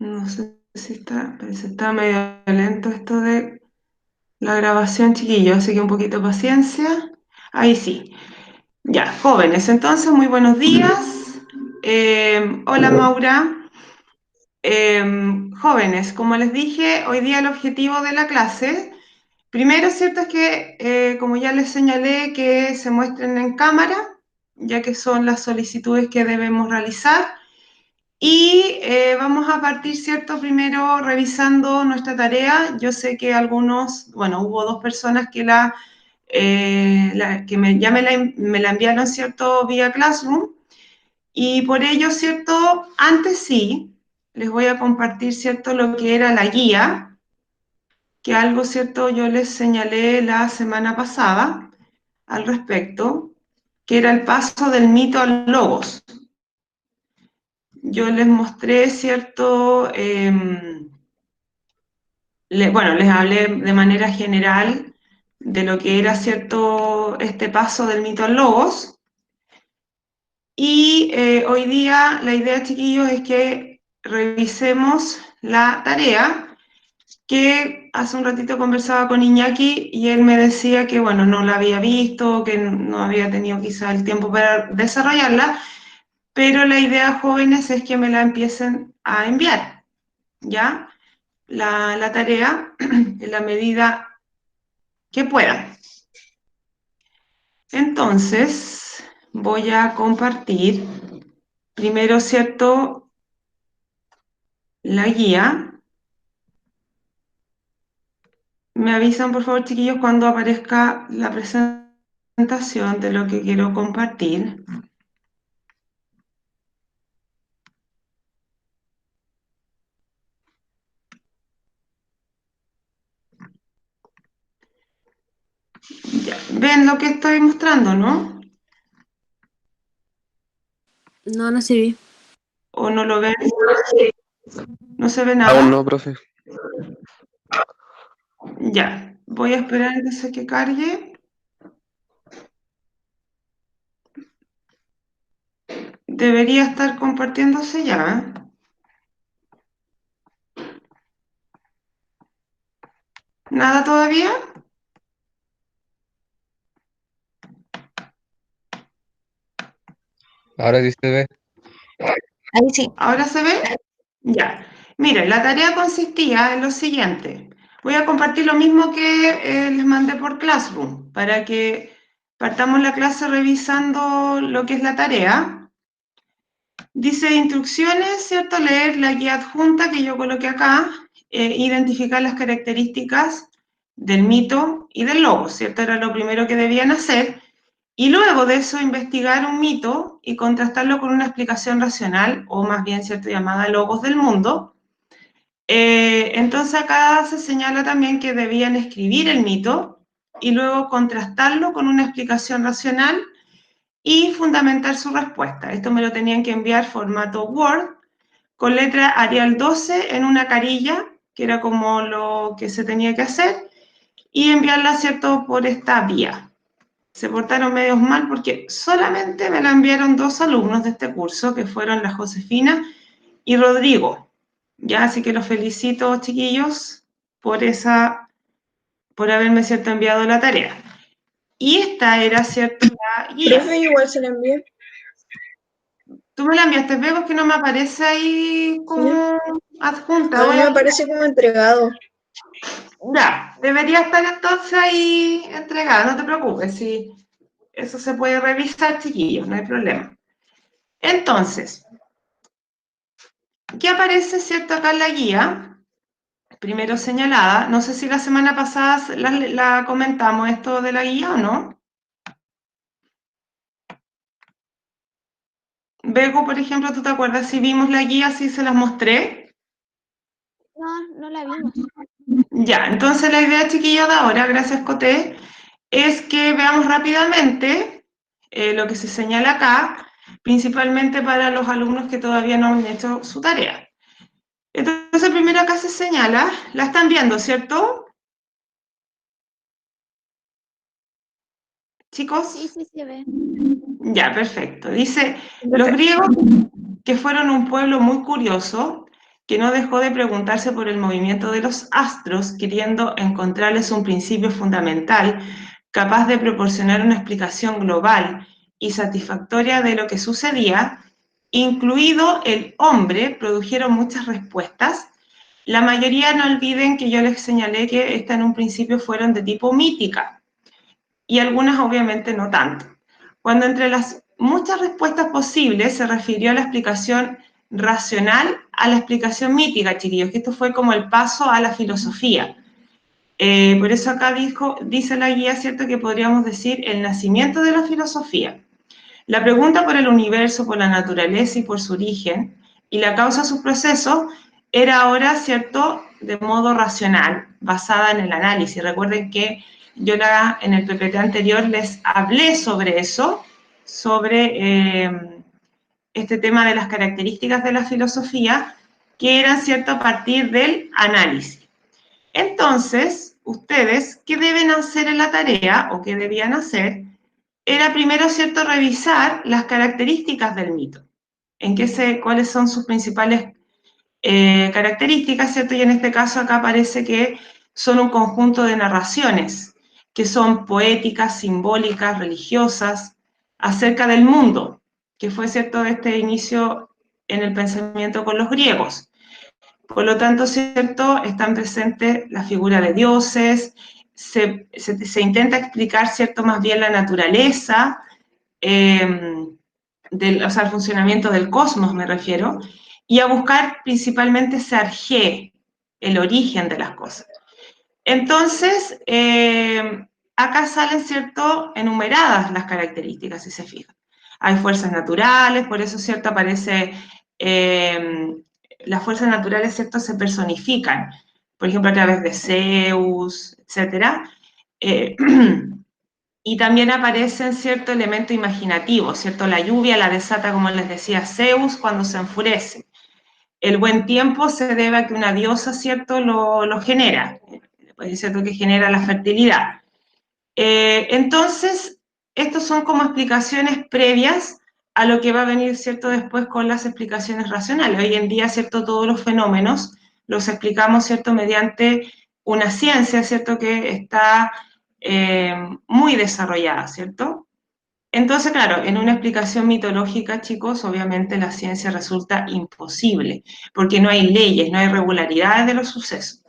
No sé si está, parece que está medio lento esto de la grabación, chiquillos, así que un poquito de paciencia. Ahí sí. Ya, jóvenes, entonces, muy buenos días. Hola, Maura. Jóvenes, como les dije, hoy día el objetivo de la clase, primero, cierto es que, como ya les señalé, que se muestren en cámara, ya que son las solicitudes que debemos realizar. Y vamos a partir, ¿cierto? Primero revisando nuestra tarea. Yo sé que algunos, bueno, hubo dos personas que, ya me la enviaron, ¿cierto? Vía Classroom. Y por ello, ¿cierto? Antes sí, les voy a compartir, ¿cierto? Lo que era la guía, que algo, ¿cierto? Yo les señalé la semana pasada al respecto, que era el paso del mito al logos. Yo les mostré, ¿cierto? Bueno, les hablé de manera general de lo que era, ¿cierto? Este paso del mito al logos. Y hoy día la idea, chiquillos, es que revisemos la tarea que hace un ratito conversaba con Iñaki y él me decía que, bueno, no la había visto, que no había tenido quizá el tiempo para desarrollarla, pero la idea, jóvenes, es que me la empiecen a enviar, ¿ya? La tarea en la medida que puedan. Entonces, voy a compartir primero, ¿cierto? La guía. Me avisan, por favor, chiquillos, cuando aparezca la presentación de lo que quiero compartir. Ya. ¿Ven lo que estoy mostrando, no? No, no sirve. ¿O no lo ven? ¿No se ve Aún no, nada? profe. Ya. Voy a esperar a que cargue. Debería estar compartiéndose ya. ¿Nada todavía? Ahora sí se ve. Ahí sí. ¿Ahora se ve? Ya. Miren, la tarea consistía en lo siguiente. Voy a compartir lo mismo que les mandé por Classroom para que partamos la clase revisando lo que es la tarea. Dice instrucciones, ¿cierto? Leer la guía adjunta que yo coloqué acá, identificar las características del mito y del logo, ¿cierto? Era lo primero que debían hacer. Y luego de eso, investigar un mito y contrastarlo con una explicación racional, o más bien, ¿cierto?, llamada logos del mundo. Entonces acá se señala también que debían escribir el mito y luego contrastarlo con una explicación racional y fundamentar su respuesta. Esto me lo tenían que enviar formato Word con letra Arial 12 en una carilla, que era como lo que se tenía que hacer, y enviarla, ¿cierto?, por esta vía. Se portaron medios mal porque solamente me la enviaron dos alumnos de este curso, que fueron la Josefina y Rodrigo. Ya, así que los felicito, chiquillos, por haberme, cierto, enviado la tarea. Y esta era, cierto, la guía. Profe, igual se la envié. Tú me la enviaste, veo que no me aparece ahí ¿Ya? como adjunta. A mí Voy me a... aparece como entregado. Ya, debería estar entonces ahí entregada, no te preocupes, si eso se puede revisar, chiquillos, no hay problema. Entonces, ¿qué aparece, cierto, acá en la guía? Primero señalada, no sé si la semana pasada la comentamos esto de la guía o no. Bego, por ejemplo, ¿tú te acuerdas si vimos la guía, si se las mostré? No, no la vimos. Ya, entonces la idea, chiquillos, de ahora, gracias, Coté, es que veamos rápidamente lo que se señala acá, principalmente para los alumnos que todavía no han hecho su tarea. Entonces, primero acá se señala, la están viendo, ¿cierto? Sí, Chicos, sí se ve. ya, perfecto. Dice, los Perfecto. griegos, que fueron un pueblo muy curioso, que no dejó de preguntarse por el movimiento de los astros, queriendo encontrarles un principio fundamental capaz de proporcionar una explicación global y satisfactoria de lo que sucedía, incluido el hombre, produjeron muchas respuestas. La mayoría, no olviden que yo les señalé que estas en un principio fueron de tipo mítica, y algunas obviamente no tanto. Cuando entre las muchas respuestas posibles se refirió a la explicación racional a la explicación mítica, chiquillos, que esto fue como el paso a la filosofía. Por eso acá dice la guía, ¿cierto?, que podríamos decir el nacimiento de la filosofía. La pregunta por el universo, por la naturaleza y por su origen, y la causa de sus procesos, era ahora, ¿cierto?, de modo racional, basada en el análisis. Recuerden que yo en el PPT anterior les hablé sobre eso, sobre este tema de las características de la filosofía, que eran, ¿cierto?, a partir del análisis. Entonces, ustedes, ¿qué deben hacer en la tarea, o qué debían hacer? Era primero, ¿cierto?, revisar las características del mito, cuáles son sus principales características, ¿cierto? Y en este caso acá parece que son un conjunto de narraciones, que son poéticas, simbólicas, religiosas, acerca del mundo, que fue, ¿cierto?, este inicio en el pensamiento con los griegos. Por lo tanto, ¿cierto?, están presentes la figura de dioses, se intenta explicar, ¿cierto?, más bien la naturaleza, o sea, el funcionamiento del cosmos me refiero, y a buscar principalmente ese arjé, el origen de las cosas. Entonces, acá salen, ¿cierto?, enumeradas las características, si se fijan. Hay fuerzas naturales, por eso, ¿cierto?, aparece, las fuerzas naturales, ¿cierto?, se personifican, por ejemplo, a través de Zeus, etc. Y también aparecen cierto elemento imaginativo, ¿cierto? La lluvia la desata, como les decía, Zeus cuando se enfurece. El buen tiempo se debe a que una diosa, ¿cierto?, lo genera, es cierto que genera la fertilidad. Entonces, estos son como explicaciones previas a lo que va a venir, ¿cierto?, después con las explicaciones racionales. Hoy en día, ¿cierto?, todos los fenómenos los explicamos, ¿cierto?, mediante una ciencia, ¿cierto?, que está muy desarrollada, ¿cierto? Entonces, claro, en una explicación mitológica, chicos, obviamente la ciencia resulta imposible, porque no hay leyes, no hay regularidades de los sucesos.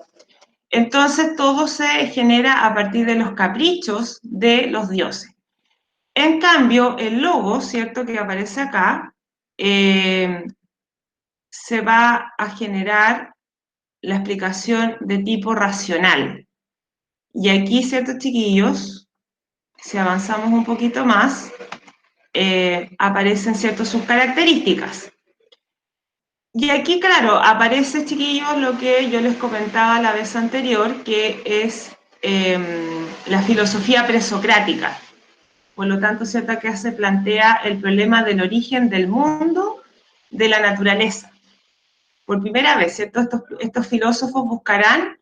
Entonces, todo se genera a partir de los caprichos de los dioses. En cambio, el logos, ¿cierto?, que aparece acá, se va a generar la explicación de tipo racional. Y aquí, ¿cierto, chiquillos? Si avanzamos un poquito más, aparecen, ¿cierto?, sus características. Y aquí, claro, aparece, chiquillos, lo que yo les comentaba la vez anterior, que es la filosofía presocrática. Por lo tanto, ¿cierto?, acá se plantea el problema del origen del mundo, de la naturaleza. Por primera vez, ¿cierto?, estos filósofos buscarán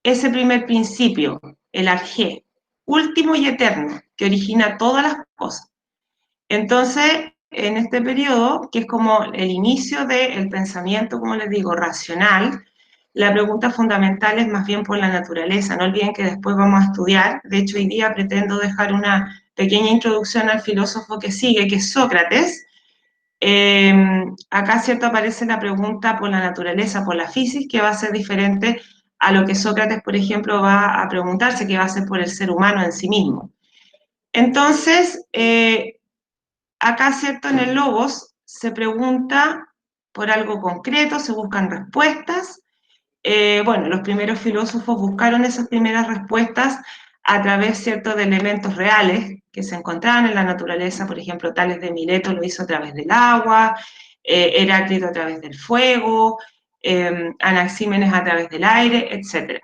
ese primer principio, el arjé, último y eterno, que origina todas las cosas. Entonces, en este periodo, que es como el inicio del pensamiento, como les digo, racional, la pregunta fundamental es más bien por la naturaleza. No olviden que después vamos a estudiar, de hecho hoy día pretendo dejar una pequeña introducción al filósofo que sigue, que es Sócrates. Acá, ¿cierto?, aparece la pregunta por la naturaleza, por la física, que va a ser diferente a lo que Sócrates, por ejemplo, va a preguntarse, que va a ser por el ser humano en sí mismo. Entonces, acá, ¿cierto?, en el logos se pregunta por algo concreto, se buscan respuestas. Bueno, los primeros filósofos buscaron esas primeras respuestas a través, ¿cierto?, de elementos reales que se encontraban en la naturaleza. Por ejemplo, Tales de Mileto lo hizo a través del agua, Heráclito a través del fuego, Anaxímenes a través del aire, etc.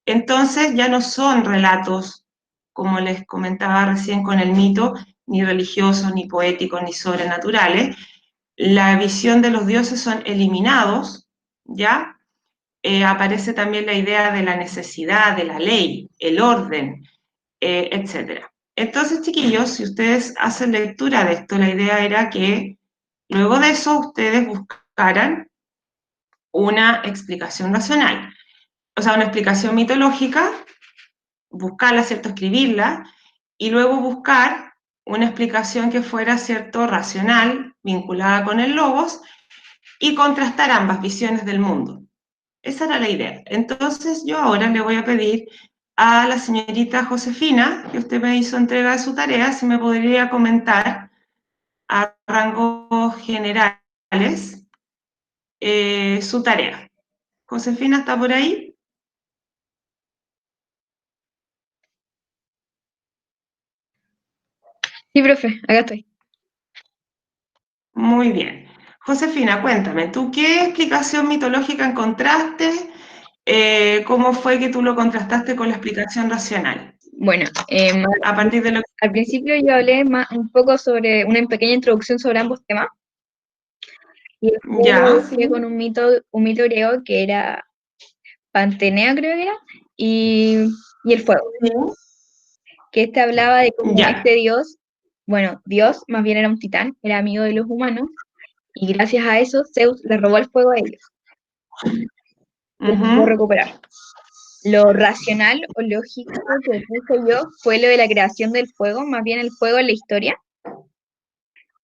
Entonces ya no son relatos, como les comentaba recién con el mito, ni religiosos, ni poéticos, ni sobrenaturales. La visión de los dioses son eliminados, ¿ya? Aparece también la idea de la necesidad, de la ley, el orden, etc. Entonces, chiquillos, si ustedes hacen lectura de esto, la idea era que luego de eso ustedes buscaran una explicación racional. O sea, una explicación mitológica, buscarla, ¿cierto? Escribirla, y luego buscar una explicación que fuera, ¿cierto? Racional, vinculada con el logos, y contrastar ambas visiones del mundo. Esa era la idea. Entonces, yo ahora le voy a pedir a la señorita Josefina, que usted me hizo entrega de su tarea, si me podría comentar a rangos generales su tarea. Josefina, ¿está por ahí? Sí, profe, acá estoy. Muy bien. Josefina, cuéntame, ¿tú qué explicación mitológica encontraste? ¿Cómo fue que tú lo contrastaste con la explicación racional? Bueno, A partir de lo que... al principio yo hablé un poco sobre una pequeña introducción sobre ambos temas y después lo Ya, busqué con un mito griego que era Pantenea, creo que era, y el fuego, que este hablaba de cómo ya. este dios, bueno, Dios más bien era un titán, era amigo de los humanos y gracias a eso Zeus le robó el fuego a ellos y lo pudo Ujú, recuperar. Lo racional o lógico que puse yo fue lo de la creación del fuego, más bien el fuego en la historia,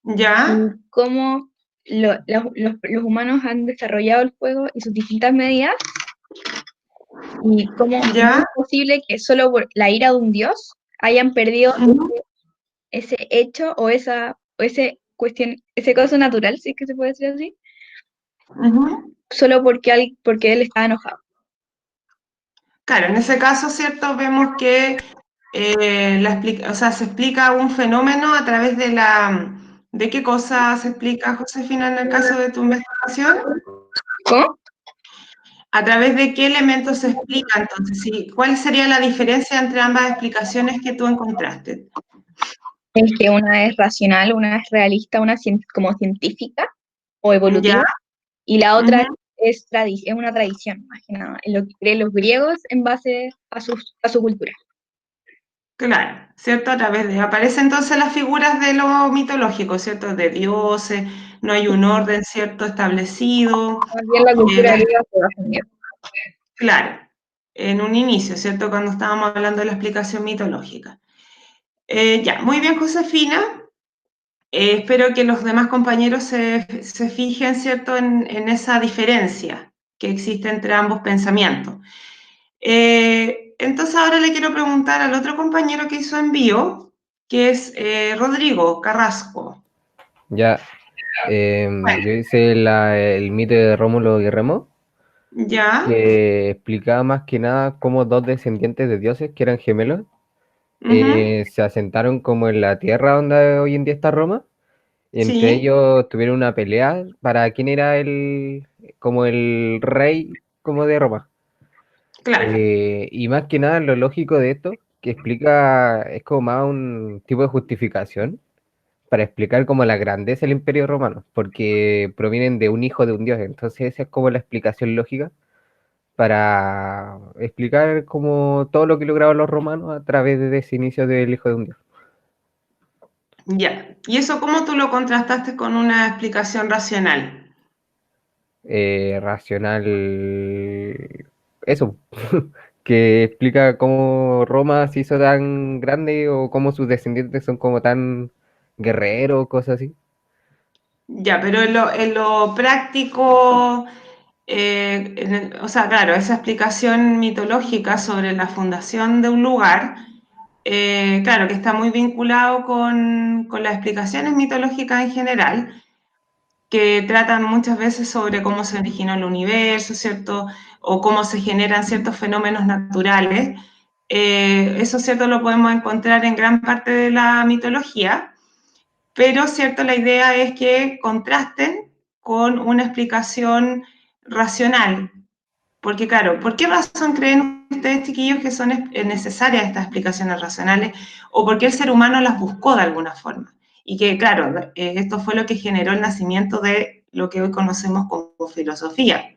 ya, y cómo los humanos han desarrollado el fuego y sus distintas medidas, y cómo no ya. es posible que solo por la ira de un dios hayan perdido Ujú, ese hecho o ese cuestión, ese caso natural, si es que se puede decir así, ujú. solo porque él estaba enojado. Claro, en ese caso, ¿cierto? Vemos que o sea, se explica un fenómeno a través de la... ¿De qué cosa se explica, Josefina, en el caso de tu investigación? ¿Cómo? ¿A través de qué elementos se explica entonces? Sí, ¿cuál sería la diferencia entre ambas explicaciones que tú encontraste? Es que una es racional, una es realista, una como científica o ¿Ya? evolutiva, y la otra Ujú. es una tradición, más que nada, en lo que creen los griegos en base a su cultura. Claro, ¿cierto? A través de... Aparecen entonces las figuras de lo mitológico, ¿cierto? De dioses, no hay un orden, ¿cierto? Establecido. Más bien la eh, cultura las- griega se basa en Dios. claro, en un inicio, ¿cierto? Cuando estábamos hablando de la explicación mitológica. Ya, muy bien, Josefina. Espero que los demás compañeros se fijen, ¿cierto? En esa diferencia que existe entre ambos pensamientos. Entonces ahora le quiero preguntar al otro compañero que hizo envío, que es Rodrigo Carrasco. Ya, Bueno, yo hice el mito de Rómulo y Remo, ya. que explicaba más que nada cómo dos descendientes de dioses, que eran gemelos, Ujú, se asentaron como en la tierra donde hoy en día está Roma, y entre sí, ellos tuvieron una pelea para quién era como el rey como de Roma. claro. Y más que nada lo lógico de esto, que explica, es como más un tipo de justificación para explicar como la grandeza del Imperio Romano, porque provienen de un hijo de un dios. Entonces esa es como la explicación lógica para explicar como todo lo que lograron los romanos a través de ese inicio del hijo de un dios. Ya. ¿Y eso cómo tú lo contrastaste con una explicación racional? Racional, eso, que explica cómo Roma se hizo tan grande o cómo sus descendientes son como tan guerreros, cosas así. Ya, pero en lo práctico, o sea, claro, esa explicación mitológica sobre la fundación de un lugar, claro, que está muy vinculado con las explicaciones mitológicas en general, que tratan muchas veces sobre cómo se originó el universo, ¿cierto? O cómo se generan ciertos fenómenos naturales. Eso, ¿cierto? Lo podemos encontrar en gran parte de la mitología, pero, ¿cierto? La idea es que contrasten con una explicación racional. Porque, claro, ¿por qué razón creen ustedes, chiquillos, que son necesarias estas explicaciones racionales? ¿O por qué el ser humano las buscó de alguna forma? Y que, claro, esto fue lo que generó el nacimiento de lo que hoy conocemos como filosofía.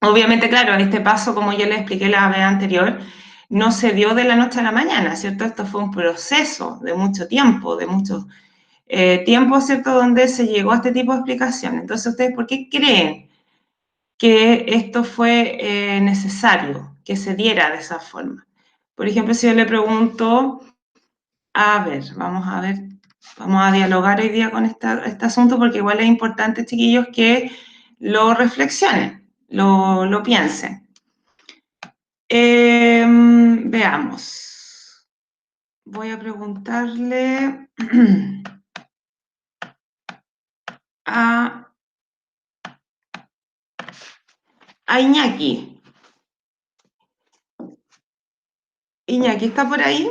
Obviamente, claro, este paso, como yo les expliqué la vez anterior, no se dio de la noche a la mañana, ¿cierto? Esto fue un proceso de mucho tiempo, de mucho tiempo, ¿cierto?, donde se llegó a este tipo de explicación. Entonces, ¿ustedes por qué creen que esto fue necesario, que se diera de esa forma. Por ejemplo, si yo le pregunto, a ver, vamos a dialogar hoy día con este asunto porque igual es importante, chiquillos, que lo reflexionen, lo piensen. Veamos. Voy a preguntarle a Iñaki. Iñaki, ¿está por ahí?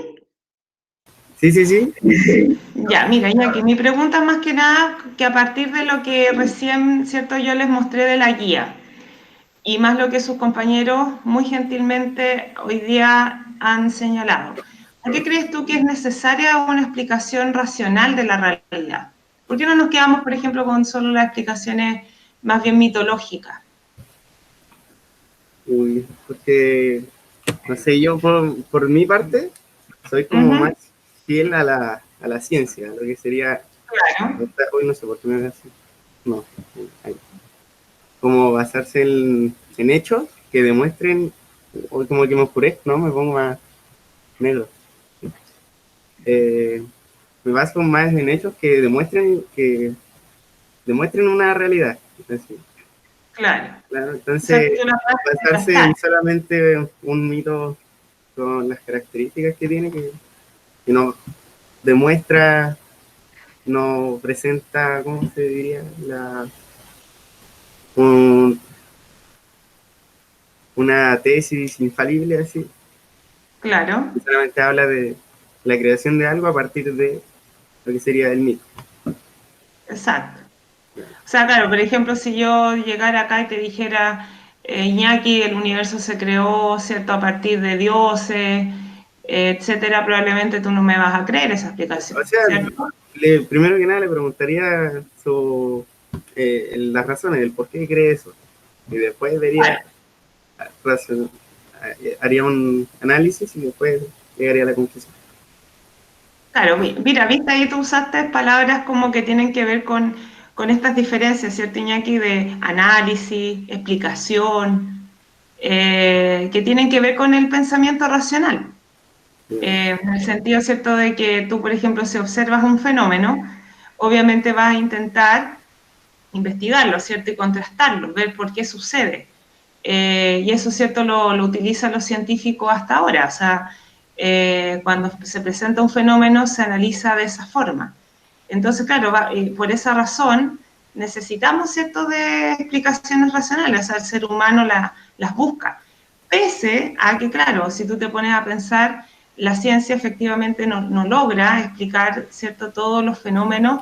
Sí, sí, sí. Ya, mira, Iñaki, mi pregunta es más que nada que a partir de lo que recién, ¿cierto? Yo les mostré de la guía y más lo que sus compañeros muy gentilmente hoy día han señalado. ¿Por qué crees tú que es necesaria una explicación racional de la realidad? ¿Por qué no nos quedamos, por ejemplo, con solo las explicaciones más bien mitológicas? Uy, porque, no sé, yo por mi parte soy como más fiel a la ciencia, lo que sería, Claro, hoy no sé por qué me veo así, no, ahí. Como basarse en hechos que demuestren, hoy como que me oscurezco, ¿no? Me pongo más negro. Eh, Me baso más en hechos que demuestren una realidad. Así. claro. Claro, O sea, que entonces, tú la puedes basarse contrastar. en solamente un mito con las características que tiene, que no demuestra, no presenta, ¿cómo se diría? Un- una tesis infalible, así. Claro. Solamente habla de la creación de algo a partir de lo que sería el mito. Exacto. O sea, claro, por ejemplo, si yo llegara acá y te dijera, Iñaki, el universo se creó, ¿cierto?, a partir de dioses, etcétera, probablemente tú no me vas a creer esa O explicación, sea, ¿cierto? primero que nada le preguntaría las razones, el por qué cree eso. Y después vería, haría un análisis y después llegaría a la conclusión. Claro, mira, viste, ahí tú usaste palabras como que tienen que ver con estas diferencias, ¿cierto, Iñaki? De análisis, explicación, que tienen que ver con el pensamiento racional. En el sentido, ¿cierto?, de que tú, por ejemplo, si observas un fenómeno, obviamente vas a intentar investigarlo, ¿cierto?, y contrastarlo, ver por qué sucede. Y eso, ¿cierto?, lo utilizan los científicos hasta ahora. O sea, cuando se presenta un fenómeno se analiza de esa forma. Entonces, claro, por esa razón necesitamos, ¿cierto?, de explicaciones racionales. O sea, el ser humano las busca. Pese a que, claro, si tú te pones a pensar, la ciencia efectivamente no logra explicar, ¿cierto?, todos los fenómenos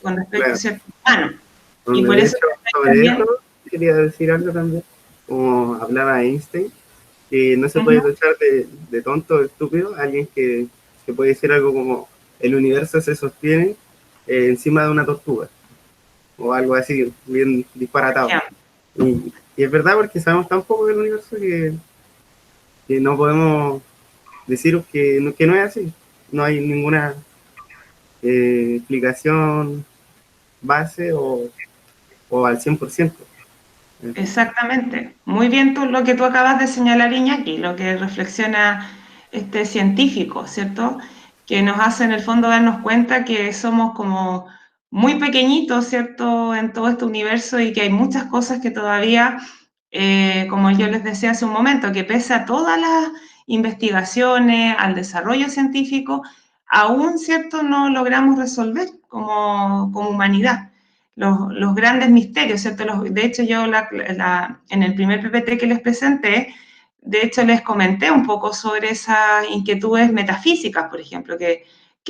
con respecto a Claro, ciertos humanos. Y donde por de eso hecho sobre también, eso quería decir algo también, como hablaba Einstein, que no se puede tachar de tonto, de estúpido, alguien que puede decir algo como el universo se sostiene encima de una tortuga, o algo así, bien disparatado. Y es verdad porque sabemos tan poco del universo que no podemos decir que no es así. No hay ninguna explicación base o al 100%. exactamente. Muy bien tú, lo que tú acabas de señalar, Iñaki, lo que reflexiona este científico, ¿cierto? Que nos hace en el fondo darnos cuenta que somos como muy pequeñitos, ¿cierto?, en todo este universo y que hay muchas cosas que todavía, como yo les decía hace un momento, que pese a todas las investigaciones, al desarrollo científico, aún, ¿cierto?, no logramos resolver como humanidad. Los grandes misterios, ¿cierto? De hecho, yo en el primer PPT que les presenté, de hecho les comenté un poco sobre esas inquietudes metafísicas, por ejemplo, que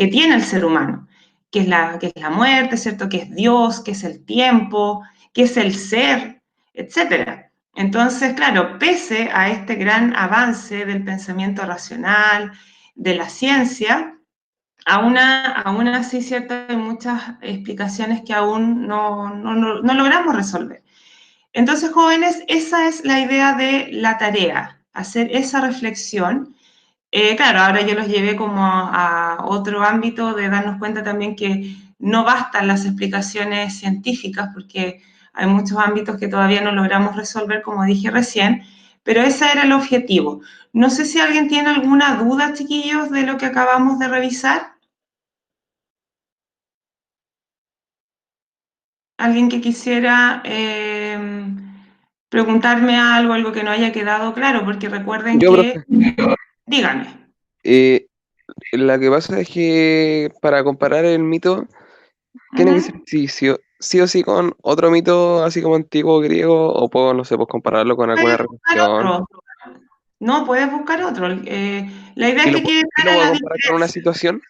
tiene el ser humano, que es la muerte, ¿cierto? Que es Dios, que es el tiempo, que es el ser, etcétera. Entonces, claro, pese a este gran avance del pensamiento racional, de la ciencia, aún así, ¿cierto? Hay muchas explicaciones que aún no logramos resolver. Entonces, jóvenes, esa es la idea de la tarea, hacer esa reflexión. Claro, ahora yo los llevé como a otro ámbito de darnos cuenta también que no bastan las explicaciones científicas, porque hay muchos ámbitos que todavía no logramos resolver, como dije recién, pero ese era el objetivo. No sé si alguien tiene alguna duda, chiquillos, de lo que acabamos de revisar. ¿Alguien que quisiera preguntarme algo que no haya quedado claro? Porque recuerden Yo, que... profe, Díganme. la que pasa es que para comparar el mito, tiene que ser sí o sí con otro mito así como antiguo griego, o puedo, no sé, pues compararlo con alguna Puedes buscar religión. otro. No, puedes buscar otro. La idea ¿Y es lo, que quede y lo clara puedo la comparar con una diferencia. situación?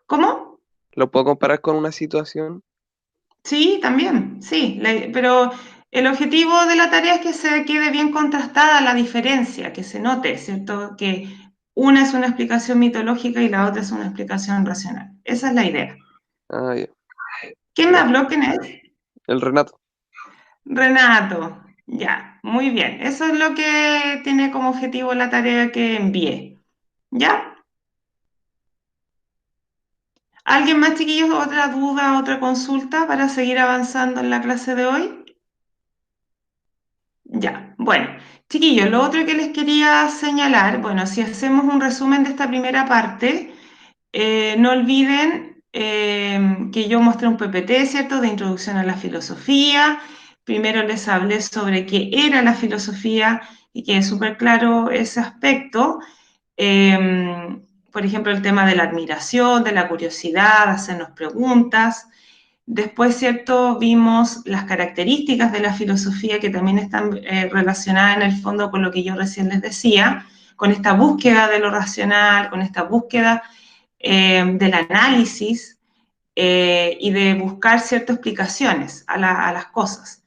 ¿Cómo? ¿Lo puedo comparar con una situación? Sí, también, sí. Pero el objetivo de la tarea es que se quede bien contrastada la diferencia, que se note, ¿cierto? Que una es una explicación mitológica y la otra es una explicación racional. Esa es la idea. Ah, ya. ¿Quién me Ya. habló? ¿Quién es? El Renato. Renato. Ya, muy bien. Eso es lo que tiene como objetivo la tarea que envié. ¿Ya? ¿Alguien más, chiquillos? ¿Otra duda, otra consulta para seguir avanzando en la clase de hoy? Ya, bueno, chiquillos, lo otro que les quería señalar, bueno, si hacemos un resumen de esta primera parte, no olviden que yo mostré un PPT, ¿cierto?, de introducción a la filosofía. Primero les hablé sobre qué era la filosofía y que es súper claro ese aspecto. Por ejemplo, el tema de la admiración, de la curiosidad, hacernos preguntas. Después, ¿cierto? Vimos las características de la filosofía que también están relacionadas en el fondo con lo que yo recién les decía, con esta búsqueda de lo racional, con esta búsqueda del análisis y de buscar ciertas explicaciones a las cosas.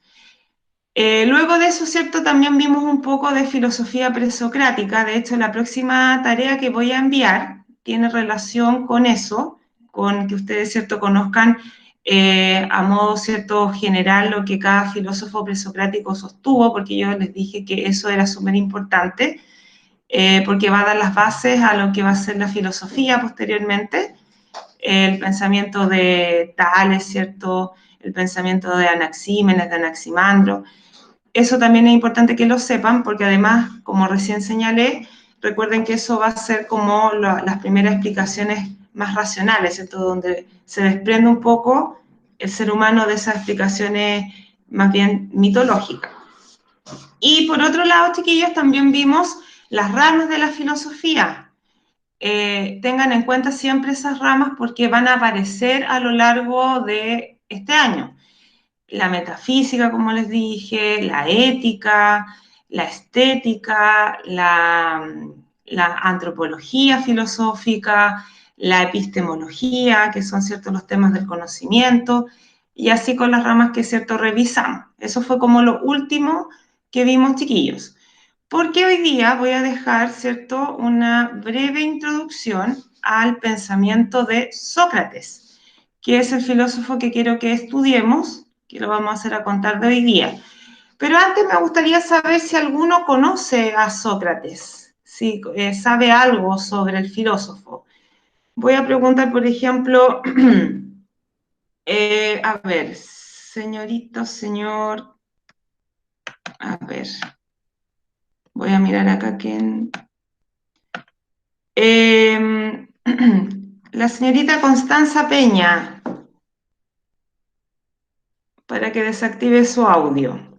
Luego de eso, ¿cierto? También vimos un poco de filosofía presocrática. De hecho, la próxima tarea que voy a enviar tiene relación con eso, con que ustedes, ¿cierto?, conozcan a modo, ¿cierto?, general lo que cada filósofo presocrático sostuvo, porque yo les dije que eso era súper importante, porque va a dar las bases a lo que va a ser la filosofía posteriormente, el pensamiento de Tales, ¿cierto?, el pensamiento de Anaxímenes, de Anaximandro. Eso también es importante que lo sepan, porque además, como recién señalé, recuerden que eso va a ser como las primeras explicaciones más racionales, ¿cierto? Donde se desprende un poco el ser humano de esas explicaciones más bien mitológicas. Y por otro lado, chiquillos, también vimos las ramas de la filosofía. Tengan en cuenta siempre esas ramas porque van a aparecer a lo largo de este año. La metafísica, como les dije, la ética, la estética, la antropología filosófica, la epistemología, que son ciertos los temas del conocimiento, y así con las ramas que cierto revisamos. Eso fue como lo último que vimos, chiquillos. Porque hoy día voy a dejar, cierto, una breve introducción al pensamiento de Sócrates, que es el filósofo que quiero que estudiemos, que lo vamos a hacer a contar de hoy día. Pero antes me gustaría saber si alguno conoce a Sócrates, si sabe algo sobre el filósofo. Voy a preguntar, por ejemplo, a ver, señorito, señor, a ver, voy a mirar acá quién... la señorita Constanza Peña, para que desactive su audio.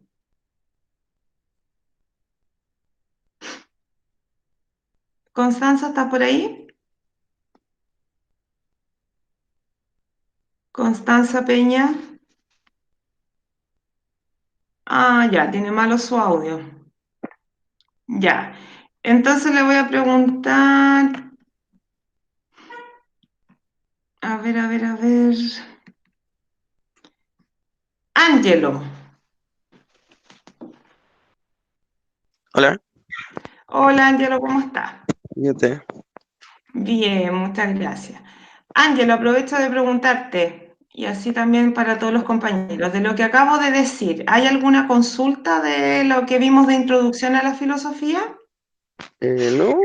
Constanza, ¿estás por ahí? Constanza Peña. Ah, ya, tiene malo su audio. Ya. Entonces le voy a preguntar. A ver, a ver, a ver. Ángelo. Hola. Hola, Ángelo, ¿cómo estás? ¿Y usted? Bien, muchas gracias. Ángelo, aprovecho de preguntarte, y así también para todos los compañeros, de lo que acabo de decir, ¿hay alguna consulta de lo que vimos de introducción a la filosofía? No.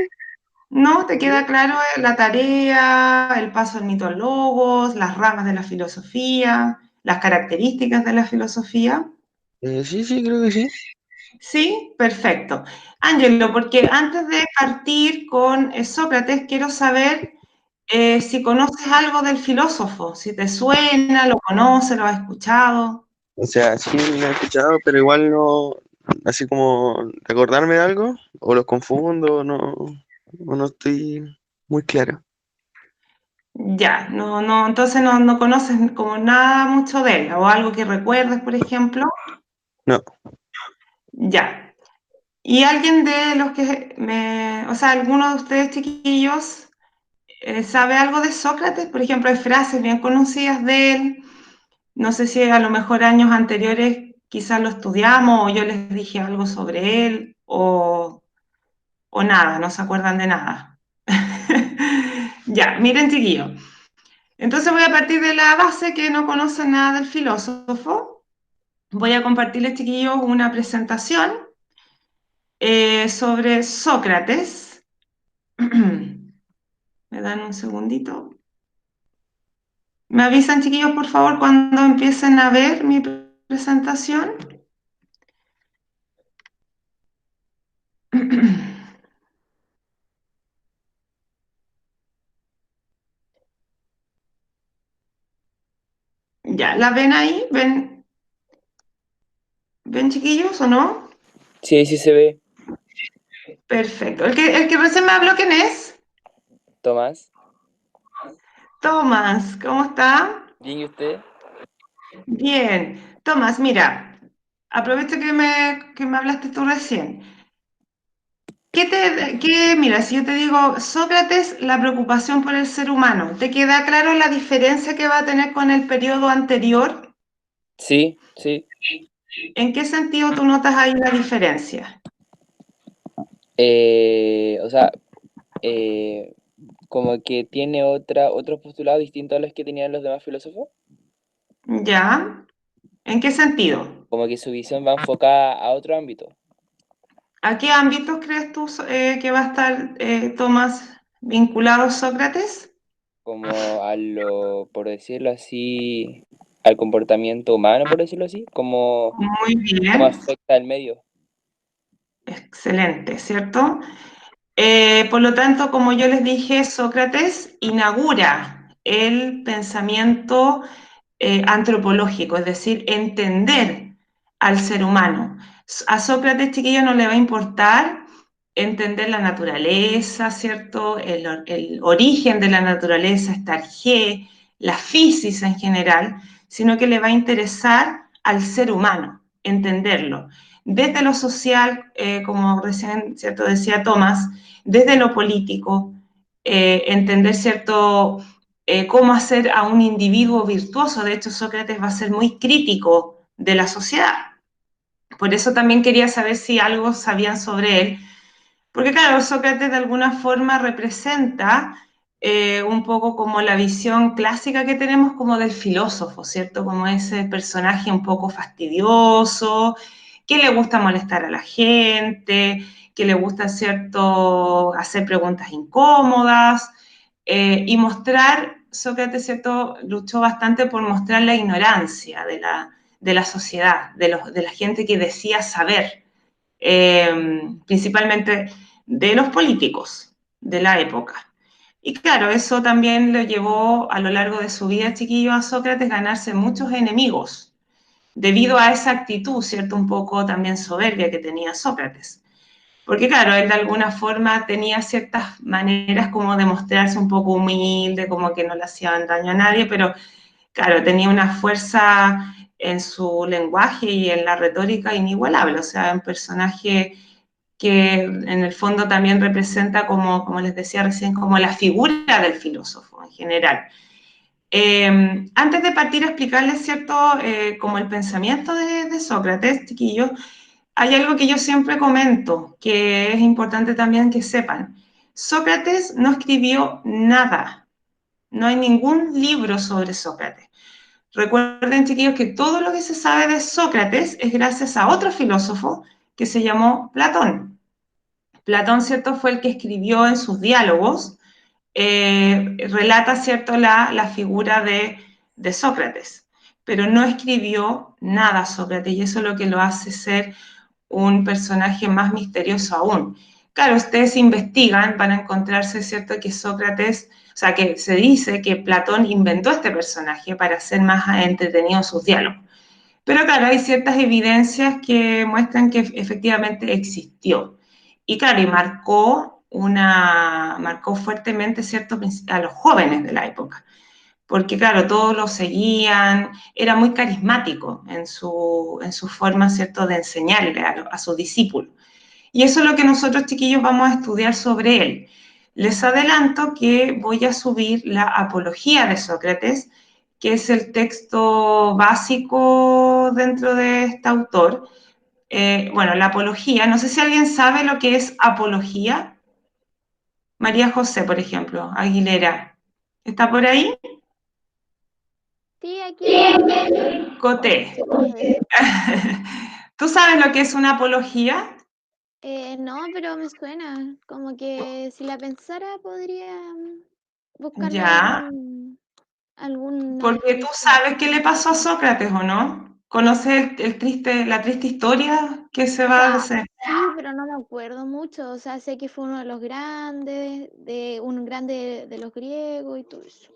¿No? ¿Te queda claro la tarea, el paso al mito al logos, las ramas de la filosofía? las características de la filosofía? Sí, creo que sí. Sí, perfecto. Ángelo, porque antes de partir con Sócrates, quiero saber si conoces algo del filósofo, si te suena, lo conoces, lo has escuchado. O sea, sí lo he escuchado, pero igual no, así como recordarme de algo, o los confundo, no, o no estoy muy claro. Ya, entonces no conoces como nada mucho de él, o algo que recuerdes, por ejemplo. No, Ya. ¿Y alguien de los que o sea, alguno de ustedes chiquillos sabe algo de Sócrates? Por ejemplo, hay frases bien conocidas de él. No sé si a lo mejor años anteriores quizás lo estudiamos o yo les dije algo sobre él o nada, no se acuerdan de nada. Ya, miren chiquillos. Entonces voy a partir de la base que no conocen nada del filósofo. Voy a compartirles, chiquillos, una presentación sobre Sócrates. ¿Me dan un segundito? ¿Me avisan, chiquillos, por favor, cuando empiecen a ver mi presentación? Ya, ¿la ven ahí? ¿Ven, chiquillos, o no? Sí, sí se ve. Perfecto. ¿El que recién me habló, quién es? Tomás. Tomás, ¿cómo está? Bien, ¿y usted? Bien. Tomás, mira, aprovecho que me hablaste tú recién. Mira, si yo te digo, Sócrates, la preocupación por el ser humano, ¿te queda claro la diferencia que va a tener con el periodo anterior? Sí, sí. ¿En qué sentido tú notas ahí la diferencia? O sea, eh, como que tiene otros postulados distintos a los que tenían los demás filósofos. ¿Ya? ¿En qué sentido? Como que su visión va enfocada a otro ámbito. ¿A qué ámbitos crees tú que va a estar Tomás vinculado Sócrates? Como por decirlo así, al comportamiento humano, por decirlo así. Muy Cómo bien, afecta al medio. excelente, ¿cierto? Por lo tanto, como yo les dije, Sócrates inaugura el pensamiento antropológico, es decir, entender al ser humano. A Sócrates, chiquillo, no le va a importar entender la naturaleza, ¿cierto? El origen de la naturaleza, esta G, la física en general, sino que le va a interesar al ser humano, entenderlo. Desde lo social, como recién, ¿cierto? Decía Tomás, desde lo político, entender, ¿cierto? Cómo hacer a un individuo virtuoso. De hecho, Sócrates va a ser muy crítico de la sociedad. Por eso también quería saber si algo sabían sobre él, porque claro, Sócrates de alguna forma representa un poco como la visión clásica que tenemos como del filósofo, ¿cierto? Como ese personaje un poco fastidioso, que le gusta molestar a la gente, que le gusta, ¿cierto?, hacer preguntas incómodas y mostrar, Sócrates, ¿cierto?, luchó bastante por mostrar la ignorancia de la sociedad, de la gente que decía saber, principalmente de los políticos de la época. Y claro, eso también lo llevó a lo largo de su vida, chiquillo, a Sócrates ganarse muchos enemigos, debido a esa actitud, ¿cierto? Un poco también soberbia que tenía Sócrates. Porque claro, él de alguna forma tenía ciertas maneras como de mostrarse un poco humilde, como que no le hacían daño a nadie, pero claro, tenía una fuerza en su lenguaje y en la retórica inigualable, o sea, un personaje que en el fondo también representa, como les decía recién, como la figura del filósofo en general. Antes de partir a explicarles, ¿cierto?, como el pensamiento de Sócrates, chiquillos, hay algo que yo siempre comento, que es importante también que sepan. Sócrates no escribió nada, no hay ningún libro sobre Sócrates. Recuerden, chiquillos, que todo lo que se sabe de Sócrates es gracias a otro filósofo que se llamó Platón. Platón, ¿cierto?, fue el que escribió en sus diálogos, relata, ¿cierto?, la figura de Sócrates. pero no escribió nada Sócrates, y eso es lo que lo hace ser un personaje más misterioso aún. Claro, ustedes investigan, van a encontrarse, ¿cierto?, que Sócrates, o sea, que se dice que Platón inventó este personaje para hacer más entretenidos sus diálogos. Pero claro, hay ciertas evidencias que muestran que efectivamente existió. Y claro, y marcó fuertemente, ¿cierto?, a los jóvenes de la época. Porque claro, todos lo seguían, era muy carismático en su forma, ¿cierto?, de enseñarle a sus discípulos. Y eso es lo que nosotros, chiquillos, vamos a estudiar sobre él. Les adelanto que voy a subir la Apología de Sócrates, que es el texto básico dentro de este autor. Bueno, la Apología, no sé si alguien sabe lo que es Apología. María José, por ejemplo, Aguilera. ¿Está por ahí? Sí, aquí estoy. Coté. Sí, profe. ¿Tú sabes lo que es una apología? No, pero me suena. Como que si la pensara podría buscarle Ya, alguna porque tú definición. sabes qué le pasó a Sócrates, ¿o no? ¿Conoces la triste historia que se O va a sea, hacer? sí, pero no me acuerdo mucho. O sea, sé que fue uno de los grandes, de un grande de los griegos y todo eso.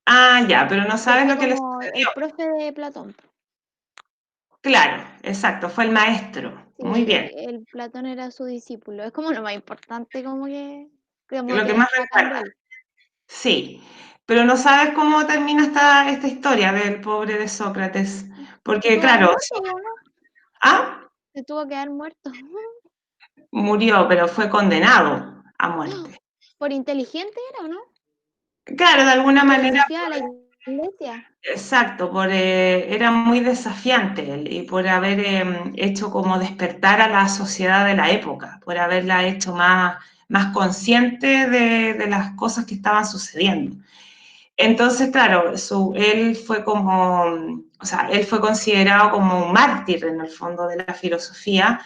Ah, ya, pero no Que sabes fue lo que le como sucedió. el profe de Platón. Claro, exacto, fue el maestro. Muy Sí, bien, el Platón era su discípulo. Es como lo más importante, como lo que que más destacan de recuerda. él. Sí, pero no sabes cómo termina esta historia del pobre de Sócrates. Se Porque, tuvo que dar claro, muerto, ¿o no? ah, Se tuvo que dar muerto. murió, pero fue condenado a muerte. Por inteligente era, ¿o no? Claro, de alguna Porque manera. desafiaba a la iglesia. Exacto, era muy desafiante él y por haber hecho como despertar a la sociedad de la época, por haberla hecho más consciente de las cosas que estaban sucediendo. Entonces, claro, él fue o sea, él fue considerado como un mártir en el fondo de la filosofía,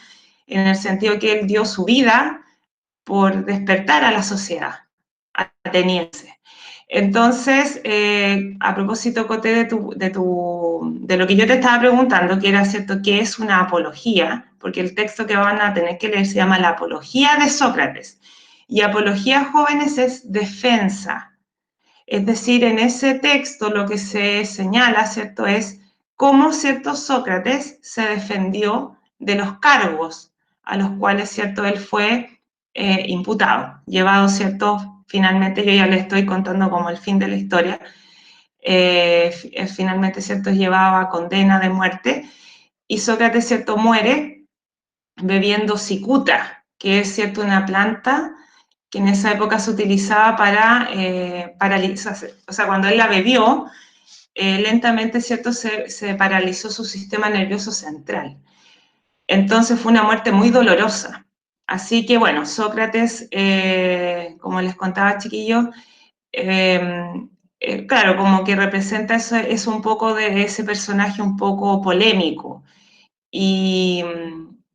en el sentido que él dio su vida por despertar a la sociedad ateniense. Entonces, a propósito, Coté, de lo que yo te estaba preguntando, que era cierto, ¿qué es una apología? Porque el texto que van a tener que leer se llama La Apología de Sócrates. Y apología, jóvenes, es defensa. Es decir, en ese texto lo que se señala, ¿cierto?, es cómo, cierto, Sócrates se defendió de los cargos a los cuales, cierto, él fue imputado, llevado, cierto, finalmente, yo ya le estoy contando como el fin de la historia, finalmente, cierto, es llevado a condena de muerte, y Sócrates, cierto, muere bebiendo cicuta, que es, cierto, una planta que en esa época se utilizaba para paralizar, o sea, cuando él la bebió, lentamente, ¿cierto?, se paralizó su sistema nervioso central. Entonces fue una muerte muy dolorosa. Así que, bueno, Sócrates, como les contaba, chiquillos, claro, como que representa es un poco de ese personaje un poco polémico. Y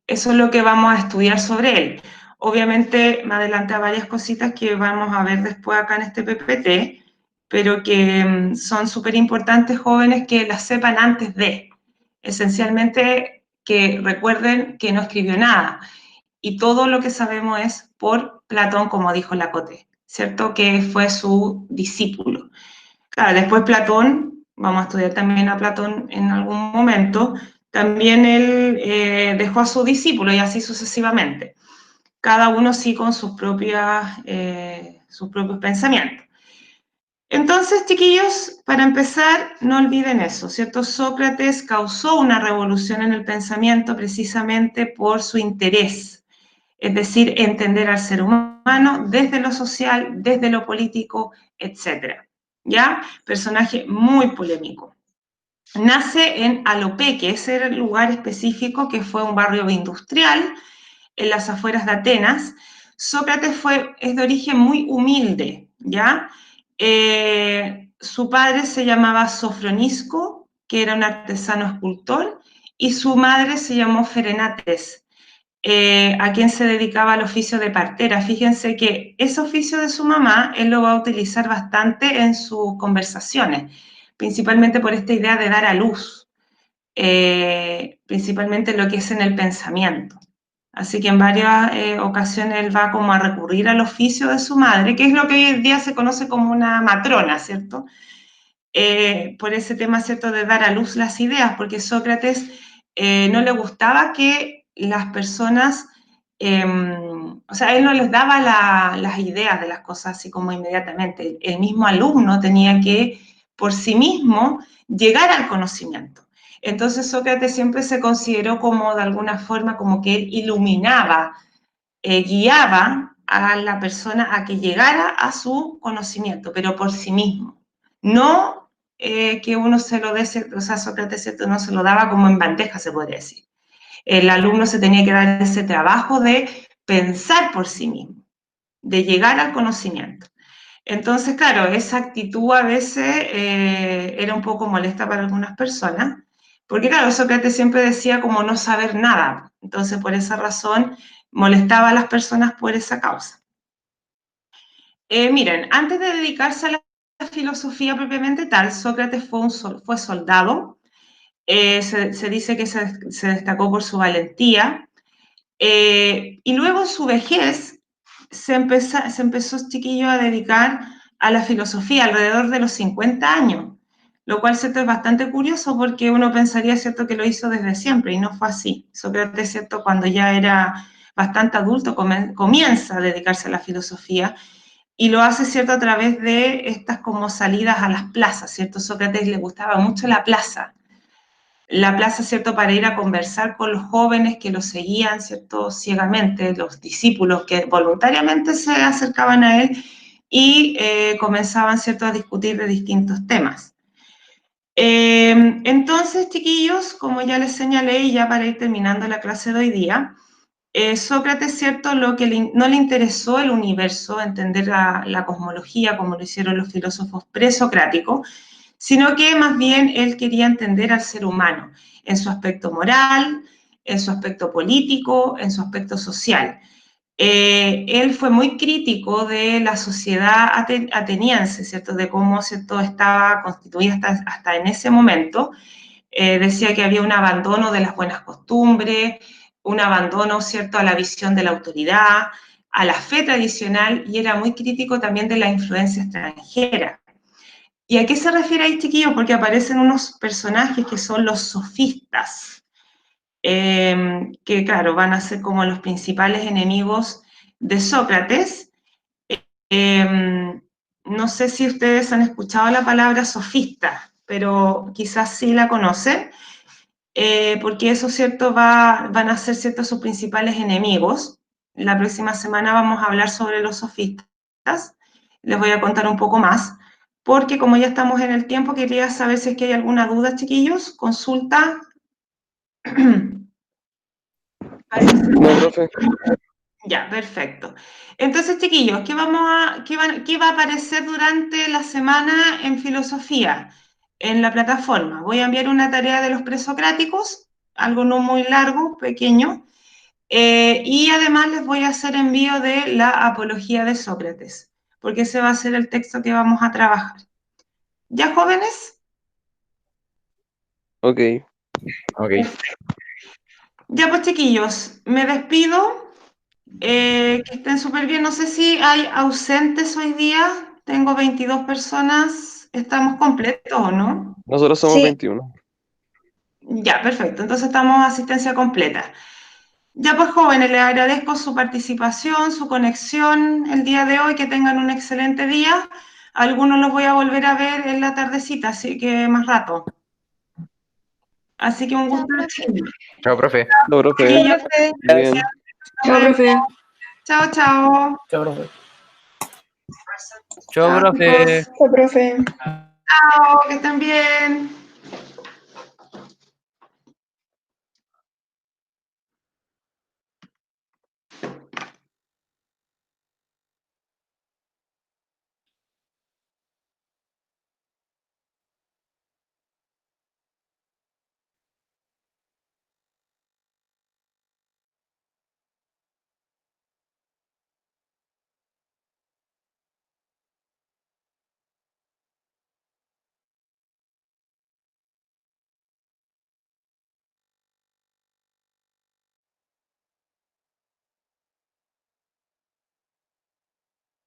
eso es lo que vamos a estudiar sobre él. Obviamente me adelanté a varias cositas que vamos a ver después acá en este PPT, pero que son súper importantes, jóvenes, que las sepan antes de. Esencialmente, que recuerden que no escribió nada. Y todo lo que sabemos es por Platón, como dijo Lacote, ¿cierto? Que fue su discípulo. Claro, después Platón, vamos a estudiar también a Platón en algún momento, también él dejó a su discípulo y así sucesivamente. Cada uno sí con sus propios pensamientos. Entonces, chiquillos, para empezar, no olviden eso, ¿cierto? Sócrates causó una revolución en el pensamiento precisamente por su interés, es decir, entender al ser humano desde lo social, desde lo político, etc. ¿Ya? Personaje muy polémico. Nace en Alope, que ese era el lugar específico, que fue un barrio industrial en las afueras de Atenas. Sócrates es de origen muy humilde, ¿ya? Su padre se llamaba Sofronisco, que era un artesano escultor, y su madre se llamó Ferenates, a quien se dedicaba al oficio de partera. Fíjense que ese oficio de su mamá, él lo va a utilizar bastante en sus conversaciones, principalmente por esta idea de dar a luz, principalmente lo que es en el pensamiento. Así que en varias ocasiones él va como a recurrir al oficio de su madre, que es lo que hoy en día se conoce como una matrona, ¿cierto? Por ese tema, ¿cierto?, de dar a luz las ideas, porque Sócrates no le gustaba que las personas, o sea, él no les daba las ideas de las cosas así como inmediatamente. El mismo alumno tenía que, por sí mismo, llegar al conocimiento. Entonces Sócrates siempre se consideró como, de alguna forma, como que él iluminaba, guiaba a la persona a que llegara a su conocimiento, pero por sí mismo. No que uno se lo dé, o sea, Sócrates, ¿cierto?, no se lo daba como en bandeja, se podría decir. El alumno se tenía que dar ese trabajo de pensar por sí mismo, de llegar al conocimiento. Entonces, claro, esa actitud a veces era un poco molesta para algunas personas, porque claro, Sócrates siempre decía como no saber nada. Entonces, por esa razón, molestaba a las personas por esa causa. Miren, antes de dedicarse a la filosofía propiamente tal, Sócrates fue soldado. Se dice que se destacó por su valentía. Y luego en su vejez se empezó chiquillo a dedicar a la filosofía alrededor de los 50 años, lo cual, ¿cierto?, es bastante curioso porque uno pensaría, ¿cierto?, que lo hizo desde siempre y no fue así. Sócrates, ¿cierto?, cuando ya era bastante adulto comienza a dedicarse a la filosofía y lo hace, ¿cierto?, a través de estas como salidas a las plazas, ¿cierto? Sócrates le gustaba mucho la plaza, ¿cierto?, para ir a conversar con los jóvenes que lo seguían, ¿cierto?, ciegamente, los discípulos que voluntariamente se acercaban a él y comenzaban, ¿cierto?, a discutir de distintos temas. Entonces, chiquillos, como ya les señalé, y ya para ir terminando la clase de hoy día, Sócrates, ¿cierto?, lo que no le interesó el universo, entender la cosmología como lo hicieron los filósofos presocráticos, sino que más bien él quería entender al ser humano en su aspecto moral, en su aspecto político, en su aspecto social. Él fue muy crítico de la sociedad ateniense, ¿cierto?, de cómo, ¿cierto?, estaba constituida hasta en ese momento. Decía que había un abandono de las buenas costumbres, un abandono, ¿cierto?, a la visión de la autoridad, a la fe tradicional, y era muy crítico también de la influencia extranjera. ¿Y a qué se refiere ahí, chiquillos? Porque aparecen unos personajes que son los sofistas, que, claro, van a ser como los principales enemigos de Sócrates. No sé si ustedes han escuchado la palabra sofista, pero quizás sí la conocen, porque eso, ¿cierto?, van a ser, ¿cierto?, sus principales enemigos. La próxima semana vamos a hablar sobre los sofistas, les voy a contar un poco más, porque como ya estamos en el tiempo, quería saber si es que hay alguna duda, chiquillos, consulta. No, profe. Ya, perfecto. Entonces, chiquillos, ¿qué va a aparecer durante la semana en filosofía? En la plataforma. Voy a enviar una tarea de los presocráticos, algo no muy largo, pequeño, y además les voy a hacer envío de la apología de Sócrates, porque ese va a ser el texto que vamos a trabajar. ¿Ya, jóvenes? Ok. Ok. Ya, pues, chiquillos, me despido. Que estén súper bien. No sé si hay ausentes hoy día. Tengo 22 personas. ¿Estamos completos o no? Nosotros somos Sí. 21. Ya, perfecto. Entonces estamos a asistencia completa. Ya pues, jóvenes, les agradezco su participación, su conexión el día de hoy. Que tengan un excelente día. Algunos los voy a volver a ver en la tardecita, así que más rato. Así que un Chao, gusto. profe. Chao, profe. No, profe. Chiquillos, Profe. Bien. Chao, profe. chao, chao. Chao, profe. Chao, chicos. Chao, profe. Chao, que estén bien.